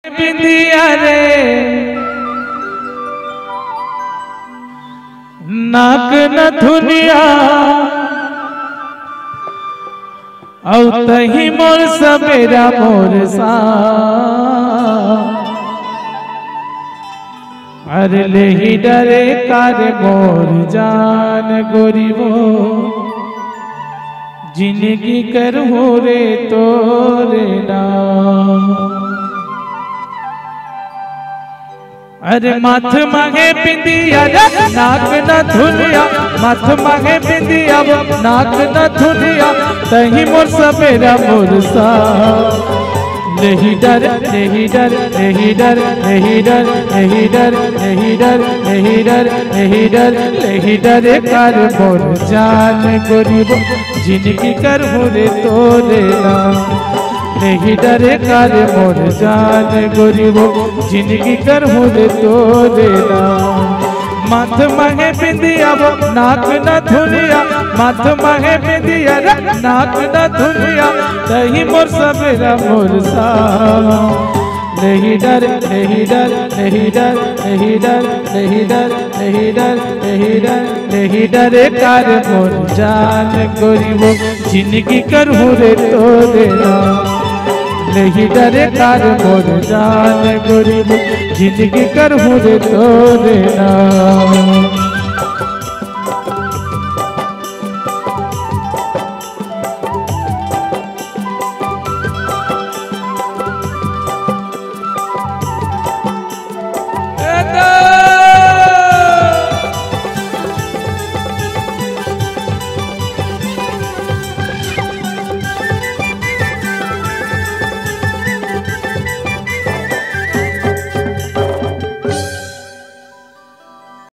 बिंदिया रे नाक न धुनिया औ तही मोर सवेरा मोर सा अरे ले ही डरे कार मोर जान गोरीबो जिंदगी करहूं रे तोरे नाम। अरे माथ मांगे बिंदिया नाक न धुनिया माथ मांगे बिंदिया नाक न धुनिया तही मोर सवेरा मोर सा नहीं डर नहीं डर नहीं डर नहीं डर नहीं डर नहीं डर नहीं डर नहीं डर नहीं डर कर मोर जान गोरीबो जिंदगी करहूं रे तोरे नाम। नहीं डरे कर मोर जान गोरीबो जिंदगी करहूं रे तोरे नाम। माथ मांगे बिंदिया नाक न धुनिया माथ मांगे बिंदिया नाक न धुनिया तही मोर सवेरा मोर सा नहीं डर नहीं डर नहीं डर नहीं डर नहीं डर नहीं डर नहीं डर नहीं डरे कर मोर जान गोरीबो जिंदगी करहूं रे तोरे नाम। नहीं डरे कर मोर जान गोरीबो जिंदगी करहूं रे तोरे नाम।